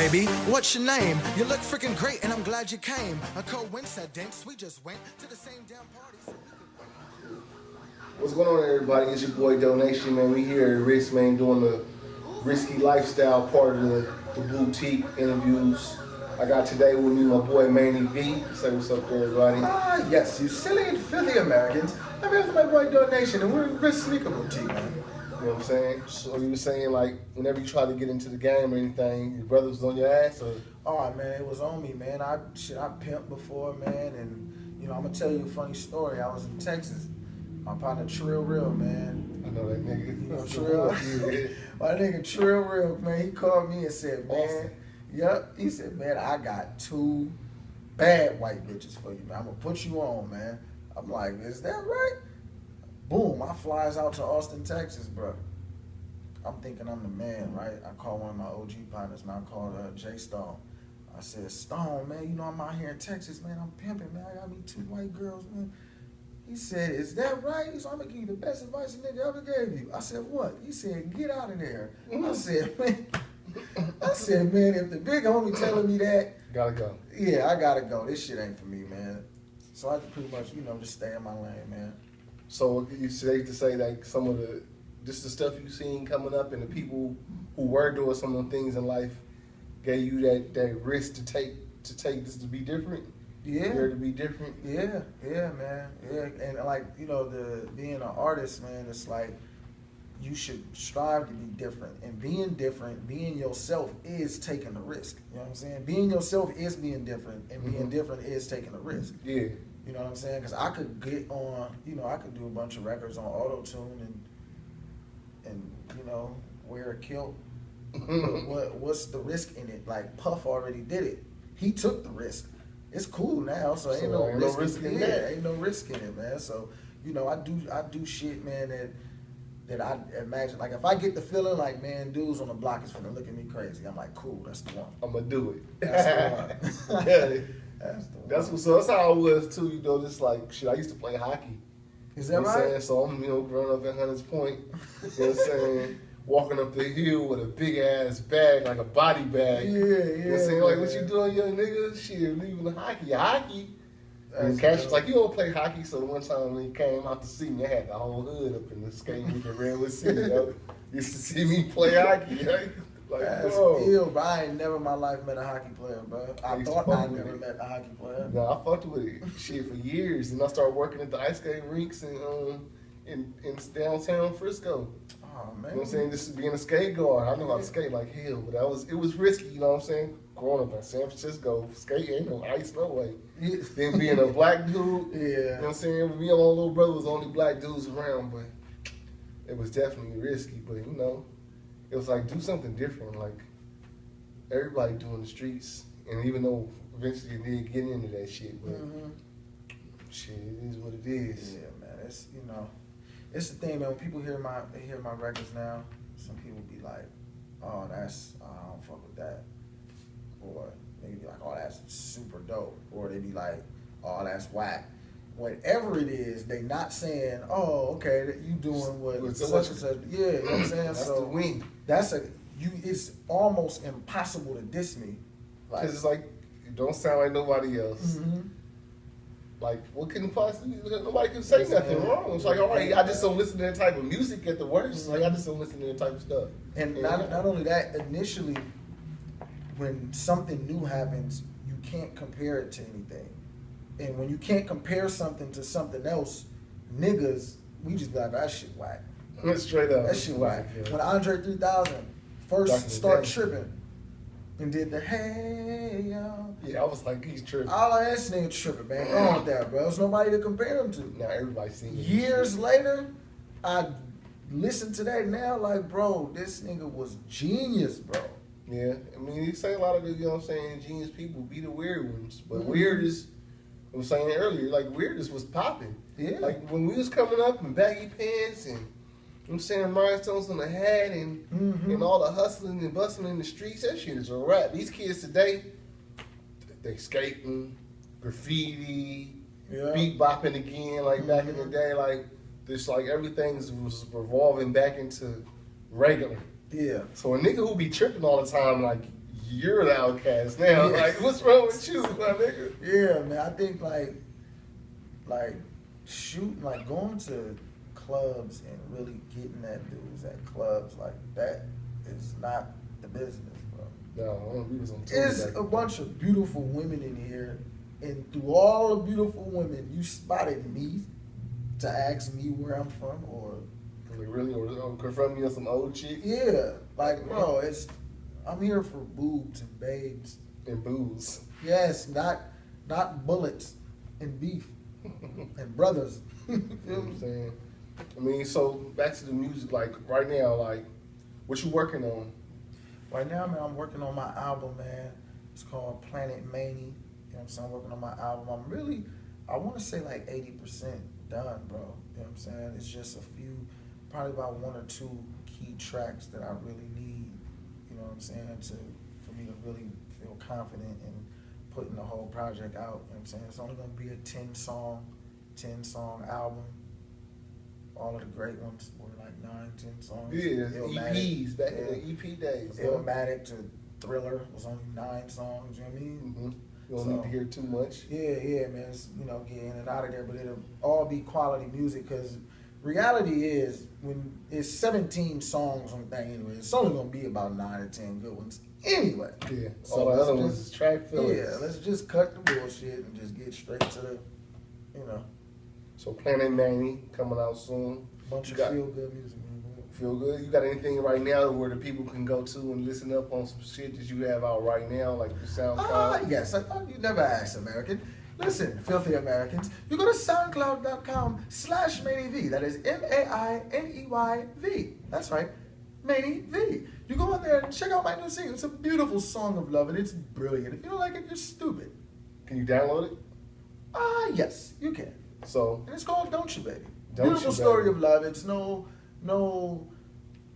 baby, what's your name? You look freaking great and I'm glad you came. A coincidence, we just went to the same damn party. What's going on, everybody? It's your boy Donation, man. We here at Risk, man, doing the risky lifestyle part of the boutique interviews. I got today with me my boy Mainy V. Say what's up to everybody. Yes, you silly and filthy Americans. I'm here with my boy Donation, and we're in Risk Sneaker Boutique, man. You know what I'm saying? So you were saying, like, whenever you try to get into the game or anything, your brother was on your ass, or? Oh, man, it was on me, man. I pimped before, man, and, you know, I'm going to tell you a funny story. I was in Texas. My partner, Trill Real, man. I know that nigga. You know Trill? My nigga, Trill Real, man, he called me and said, man, Austin. Yep. He said, man, I got 2 bad white bitches for you, man. I'm going to put you on, man. I'm like, is that right? Boom, I flies out to Austin, Texas, bro. I'm thinking I'm the man, right? I call one of my OG partners, man. I called Jay Stone. I said, Stone, man, you know I'm out here in Texas, man. I'm pimping, man. I got me 2 white girls, man. He said, is that right? He said, I'm going to give you the best advice a nigga ever gave you. I said, what? He said, get out of there. I said, man, if the big homie telling me that. Gotta go. Yeah, I gotta go. This shit ain't for me, man. So I pretty much, you know, just stay in my lane, man. So you safe to say, like, some of the, just the stuff you seen coming up and the people who were doing some of the things in life gave you that risk to take this to be different? Yeah. Dare to be different? Yeah, man. Yeah, and like, you know, being an artist, man, it's like you should strive to be different. And being different, being yourself is taking a risk. You know what I'm saying? Being yourself is being different, and being different is taking a risk. Yeah. You know what I'm saying? Because I could get on, you know, I could do a bunch of records on auto-tune and you know, wear a kilt. What's the risk in it? Like, Puff already did it. He took the risk. It's cool now, so ain't no risk in that. Ain't no risk in it, man. So, you know, I do shit, man, that I imagine. Like, if I get the feeling like, man, dudes on the block is finna look at me crazy, I'm like, cool, that's the one. I'm gonna do it. That's the one. Yeah. That's how I was too, you know, just like, shit, I used to play hockey. Is that right? Saying? So I'm, you know, growing up at Hunters Point, you know what I'm saying, walking up the hill with a big ass bag, like a body bag. Yeah. You know what I'm saying? Like, what you doing, young nigga? Shit, leaving the hockey. And Cash was like, you don't play hockey, so one time when he came out to see me, I had the whole hood up in the skating rink in Redwood City, yo. Used to see me play hockey, right? Like, that's bro. ill, bro. I ain't never in my life met a hockey player, bro. I thought I never met a hockey player. No, I fucked with it shit for years, and I started working at the ice skating rinks in downtown Frisco. Oh man, you know what I'm saying? Just being a skate guard, I know how to skate like hell, but it was risky. You know what I'm saying? Growing up in San Francisco, skating ain't no ice, no way. Yeah. Then being a black dude, Yeah. you know what I'm saying? Me and my little brother was the only black dudes around, but it was definitely risky. But you know, it was like, do something different. Like, everybody doing the streets. And even though eventually you did get into that shit, but shit, it is what it is. Yeah, man. It's, you know, it's the thing, man. When people hear my records now, some people be like, oh, I don't fuck with that. Or they be like, oh, that's super dope. Or they be like, oh, that's whack. Whatever it is, they not saying, oh, okay, you doing what such and such. Yeah, you know what I'm saying? That's so the wing. It's almost impossible to diss me. Because it's like, you don't sound like nobody else. Like, what can possibly, nobody can say nothing wrong. It's like, all right, I just don't listen to that type of music at the worst. Like, I just don't listen to that type of stuff. And not only that, initially, when something new happens, you can't compare it to anything. And when you can't compare something to something else, niggas, we just be like, that shit whack. Straight up. That shit whack. Yeah. When Andre 3000 first started tripping and did the hey yo. Yeah, I was like, he's tripping. Oh, this nigga tripping, man. Go on with that, bro. There's nobody to compare him to. Now everybody's singing. Years later, I listen to that now, like, bro, this nigga was genius, bro. Yeah, I mean, you say a lot of the, you know what I'm saying, genius people be the weird ones, but weird is, I was saying earlier, like, weirdness was popping. Yeah. Like, when we was coming up in baggy pants and, you know what I'm saying, rhinestones on the hat and all the hustling and bustling in the streets, that shit is a wrap. These kids today, they skating, graffiti, beat bopping again, like back in the day, like, this, like, everything was revolving back into regular. Yeah. So a nigga who be tripping all the time, like, you're the outcast now. Yeah. Like, what's wrong with you, my nigga? Yeah, man. I think like shooting, like going to clubs and really getting that dudes at clubs like that is not the business, bro. No, we was on tour. It's a bunch of beautiful women in here, and through all the beautiful women, you spotted me to ask me where I'm from, or Like, really, or confront me on some old chick yeah, like bro, I'm here for boobs and babes. and booze. Yes, not bullets and beef and brothers. You You know what I'm saying? I mean, so back to the music. Like right now, like what you working on? Right now, man, I'm working on my album, man. It's called Planet Mainy. You know what I'm saying? I'm working on my album. I want to say like 80% done, bro. You know what I'm saying? It's just a few, probably about one or two key tracks that I really need, you know what I'm saying, for me to really feel confident in putting the whole project out. You know what I'm saying? It's only going to be a 10 song album. All of the great ones were like 9-10 songs. Yeah, Illmatic, EPs back yeah. in the EP days. Illmatic to Thriller was only 9 songs, you know what I mean? Mm-hmm. You don't need to hear too much. Yeah, man. It's, get in and out of there, but it'll all be quality music because reality is when it's 17 songs on the thing anyway, it's only gonna be about 9 or 10 good ones anyway. Yeah, So all the let's other ones just- is track fillers. Yeah, let's just cut the bullshit and just get straight to the, So Planet Mainy coming out soon. bunch You of got- feel good music. Man. Feel good? You got anything right now where the people can go to and listen up on some shit that you have out right now, like your SoundCloud? Yes, you never asked, American. Listen, filthy Americans, you go to soundcloud.com/MainyV. That is MAINEYV. That's right, Mainy V. You go in there and check out my new single. It's a beautiful song of love, and it's brilliant. If you don't like it, you're stupid. Can you download it? Yes, you can. So And it's called Don't You, Baby. Don't Beautiful You, story Baby. of love. It's no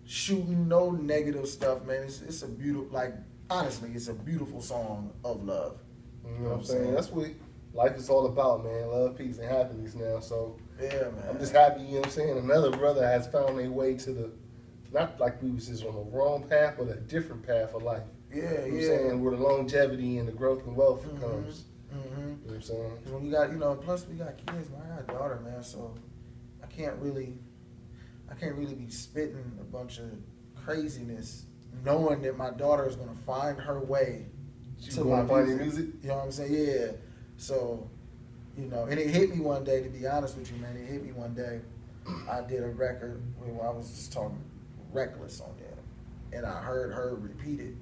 shooting, no negative stuff, man. It's a beautiful, like, honestly, it's a beautiful song of love. you know what I'm saying? That's what life is all about, man. Love, peace, and happiness now. So Yeah, man. I'm just happy, you know what I'm saying? Another brother has found their way to the, not like we was just on the wrong path, but a different path of life. Yeah, You know what I'm yeah. saying? Where the longevity and the growth and wealth comes. Mm-hmm. You know what I'm saying? Because when you got, plus we got kids, man. I got a daughter, man, so I can't really be spitting a bunch of craziness knowing that my daughter is going to find her way She to gonna my find your music. music? You know what I'm saying? Yeah. So, and it hit me one day, to be honest with you, man. It hit me one day. I did a record where I was just talking reckless on there, and I heard her repeat it.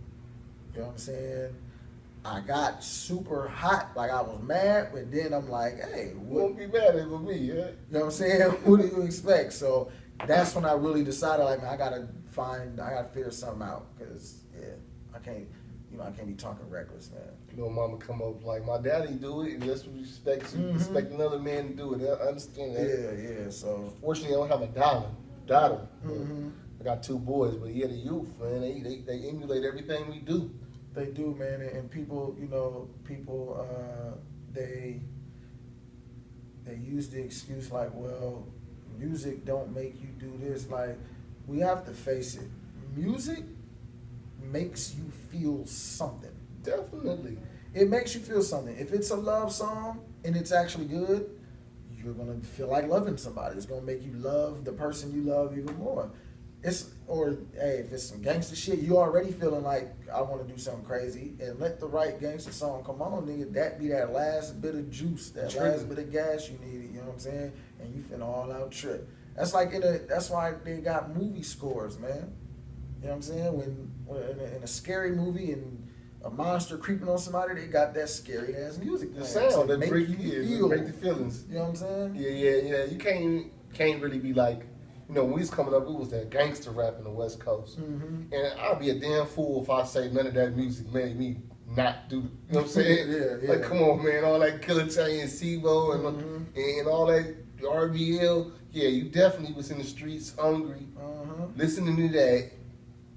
You know what I'm saying? I got super hot, like I was mad, but then I'm like, hey, You what? won't be mad at me, yeah? You know what I'm saying? What do you expect? So that's when I really decided, like, man, I gotta figure something out, cause I can't be talking reckless, man. You know, mama come up like, my daddy do it, and that's what you expect. You Mhm. expect another man to do it. I understand that. Yeah. So, Fortunately, I don't have a daughter. hmm I got 2 boys, but yeah, the youth, man, they emulate everything we do. they do, man, and people, they use the excuse like, well, music don't make you do this. Like, we have to face it. Music makes you feel something. Definitely. It makes you feel something. If it's a love song and it's actually good, you're gonna feel like loving somebody. It's gonna make you love the person you love even more. Hey, if it's some gangster shit, you already feeling like I want to do something crazy, and let the right gangster song come on, nigga. That be that last bit of juice, that True. last bit of gas you needed. You know what I'm saying? And you finna all out trip. That's that's why they got movie scores, man. You know what I'm saying? When in a scary movie and a monster creeping on somebody, they got that scary ass music. The playing sound to that make break you you, feel. break the feelings. You know what I'm saying? Yeah. You can't really be like, when we was coming up, it was that gangster rap in the West Coast. Mm-hmm. And I'd be a damn fool if I say none of that music made me not do it. You know what I'm saying? Yeah. Like, come on, man, all that Killer Tay and SIBO and all that RBL. Yeah, you definitely was in the streets hungry, listening to that.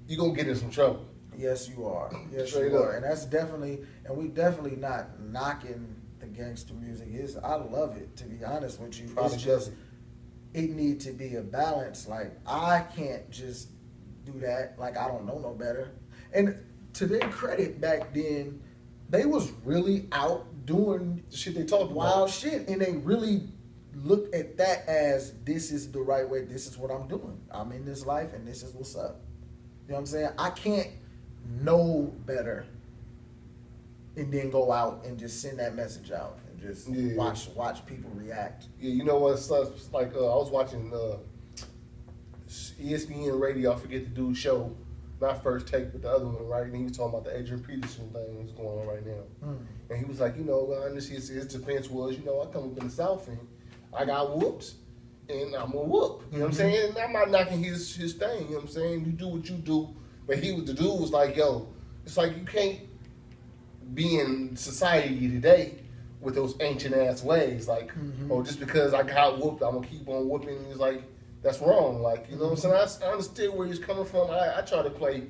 You gonna get in some trouble. Yes, you are. Yes, Straight you up. are. And we definitely not knocking the gangster music. I love it, to be honest with you. Probably It's just, it need to be a balance. Like, I can't just do that. Like, I don't know no better. And to their credit, back then, they was really out doing The shit they talked wild about. shit, and they really looked at that as this is the right way. This is what I'm doing. I'm in this life, and this is what's up. You know what I'm saying? I can't know better and then go out and just send that message out and just watch people react. Yeah, you know what? It's like I was watching ESPN radio. I forget the dude's show, not First Take, but the other one, right? And he was talking about the Adrian Peterson thing that's going on right now. And he was like, honestly, his defense was, I come up in the South and I got whoops, and I'm gonna whoop. You know what I'm saying? And I'm not knocking his thing. You know what I'm saying? You do what you do. But the dude was like, yo, it's like you can't be in society today with those ancient ass ways. Like, oh, just because I got whooped, I'm gonna keep on whooping. And he's like, that's wrong. Like, you know what I'm saying? I understand where he's coming from. I try to play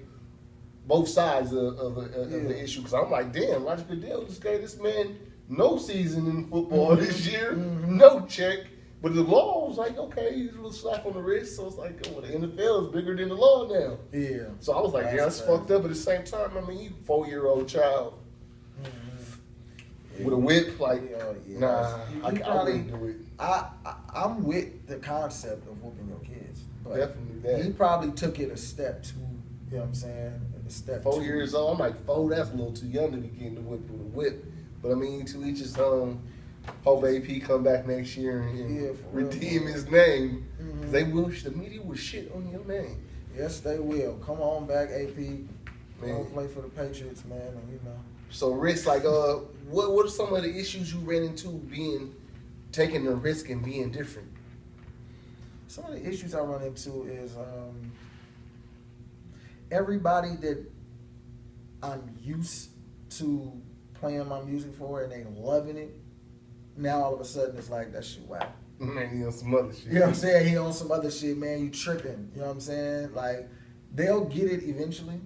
both sides of the issue, because I'm like, damn, Roger Goodell just gave this man no season in football this year, no check. But the law was like, okay, he's a little slap on the wrist. So it's like, oh, the NFL is bigger than the law now. Yeah. So I was like, that's fucked up. But at the same time, I mean, you 4-year-old child with a whip, like, nah, I wouldn't do it. I'm with the concept of whooping your kids. But Definitely that. he probably took it a step too, you know what I'm saying? A step 4 too. years old, I'm like, 4, that's a little too young to be getting the whip with a whip. But I mean, to each his own. Hope AP come back next year and redeem his name. Because they wish the media would shit on your name. Yes, they will. Come on back, AP. Man. Don't play for the Patriots, man, and So, Rich, like, what are some of the issues you ran into taking the risk and being different? Some of the issues I run into is everybody that I'm used to playing my music for and they loving it. Now all of a sudden it's like, that shit whack. Man, he on some other shit. You know what I'm saying? He on some other shit, man. You tripping. You know what I'm saying? Like, they'll get it eventually.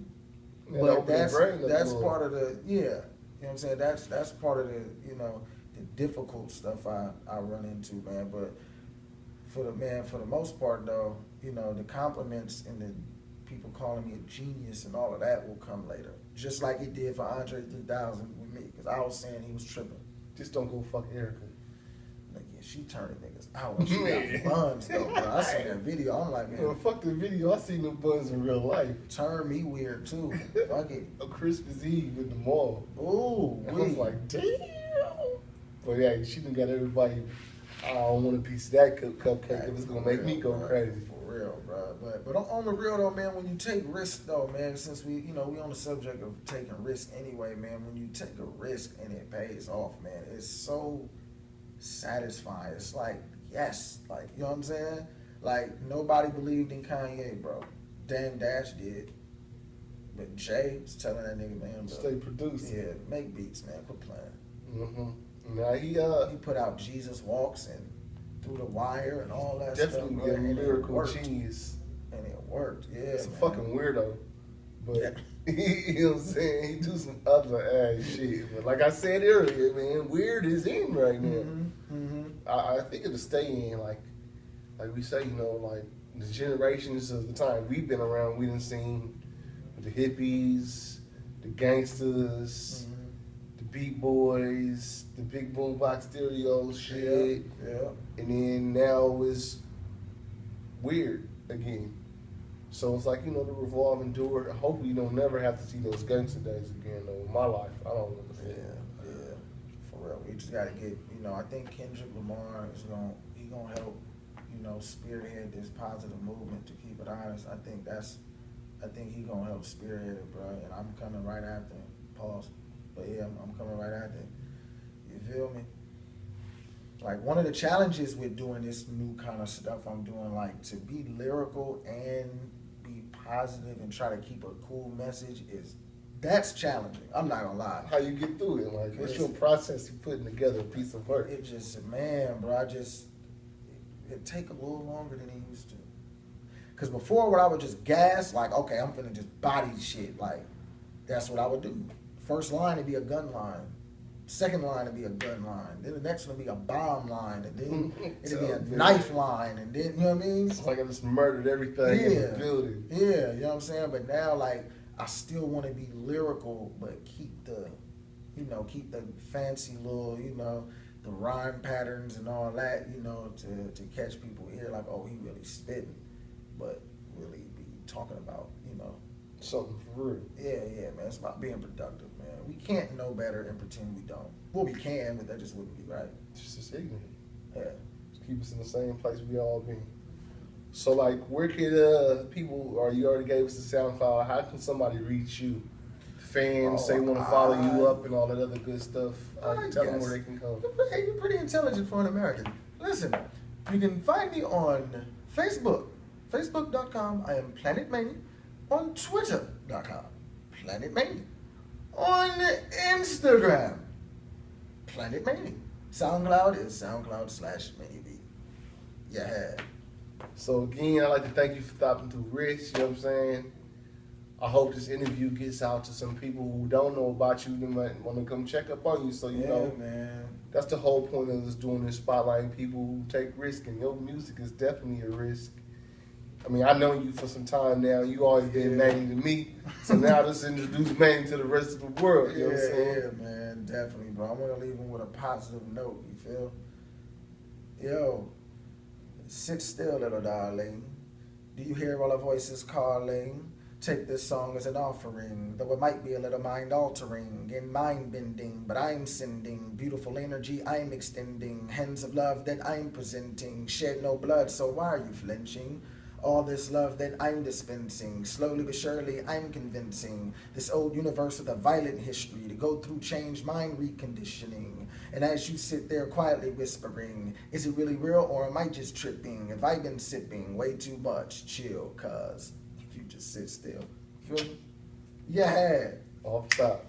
Yeah, but that's that's part of the, you know what I'm saying? That's part of the, the difficult stuff I run into, man. But for the most part though, the compliments and the people calling me a genius and all of that will come later. Just like it did for Andre 3000 with me, because I was saying he was tripping. Just don't go fuck Erica. Like, yeah, she turning niggas out. She got buns though, bro. I seen that video. I'm like, man, fuck the video. I seen them buns in real life. Turn me weird too. Fuck it. A Christmas Eve in the mall. Ooh, I was like, damn. But yeah, she done got everybody. I don't want a piece of that cupcake. If it's gonna make me go crazy. For real, bro. But on the real though, man, when you take risks though, man, since we on the subject of taking risks anyway, man, when you take a risk and it pays off, man, it's so satisfying. It's like, yes, like, you know what I'm saying? Like, nobody believed in Kanye, bro. Dame Dash did. But Jay was telling that nigga, man, bro, stay producing. Yeah, make beats, man. Quit playing. Now he put out Jesus Walks and Through the Wire and all that definitely stuff. Definitely a lyrical genius. And it worked, yeah. It's a fucking weirdo. But, you know what I'm saying? He do some other ass shit. But like I said earlier, man, weird is in right now. I think it'll stay in, like we say, like the generations of the time we've been around, we done seen the hippies, the gangsters, the beat boys, the big boombox stereo shit. Yeah. And then now it's weird again. So it's like, the revolving door. Hopefully you don't never have to see those gangster days again, though. In my life, I don't want to see it. Yeah. For real. We just got to get, I think Kendrick Lamar is going to help, spearhead this positive movement, to keep it honest. I think he's going to help spearhead it, bro. And I'm coming right after him. Pause. But yeah, I'm coming right after him. You feel me? Like, one of the challenges with doing this new kind of stuff I'm doing, like, to be lyrical and be positive and try to keep a cool message that's challenging. I'm not gonna lie. How you get through it? Like, what's your process of putting together a piece of work? It just, man, bro, it take a little longer than it used to. Because before, when I would just gas, like, okay, I'm finna just body shit. Like, that's what I would do. First line would be a gun line. Second line would be a gun line. Then the next one would be a bomb line. And then it'd be a knife line. And then, you know what I mean? It's like I just murdered everything in the building. Yeah, you know what I'm saying? But now, like, I still want to be lyrical, but keep the, keep the fancy little, the rhyme patterns and all that, to catch people ear, like, oh, he really spitting, but really be talking about, Something for real. yeah, man. It's about being productive, man. We can't know better and pretend we don't. Well, we can, but that just wouldn't be right. It's just ignorant. Yeah. Just keep us in the same place we all been. So, like, where could people, or you already gave us the SoundCloud, how can somebody reach you? Fans say want to follow you up and all that other good stuff. Tell them where they can come. Hey, you're pretty intelligent for an American. Listen, you can find me on Facebook, facebook.com. I am Planet Mainy. On Twitter.com, Planet Mainy. On Instagram, Planet Mainy. SoundCloud is SoundCloud/MainyB. Yeah. So again, I'd like to thank you for stopping through Rich, you know what I'm saying? I hope this interview gets out to some people who don't know about you, they might want to come check up on you, so you know. Man. That's the whole point of us doing this, spotlighting people who take risk, and your music is definitely a risk. I mean, I know you for some time now. You always been Mainy to me, so now let's introduce Mainy to the rest of the world. You know what I'm saying? Yeah, man, definitely, bro. I want to leave them with a positive note. You feel? Yo, sit still, little darling. Do you hear all our voices calling? Take this song as an offering, though it might be a little mind-altering and mind-bending, but I'm sending beautiful energy I'm extending, hands of love that I'm presenting, shed no blood, so why are you flinching? All this love that I'm dispensing, slowly but surely I'm convincing this old universe with a violent history to go through change mind reconditioning. And as you sit there quietly whispering, is it really real or am I just tripping? Have I been sipping way too much? Chill, cuz if you just sit still. Feel me? Yeah. Off top.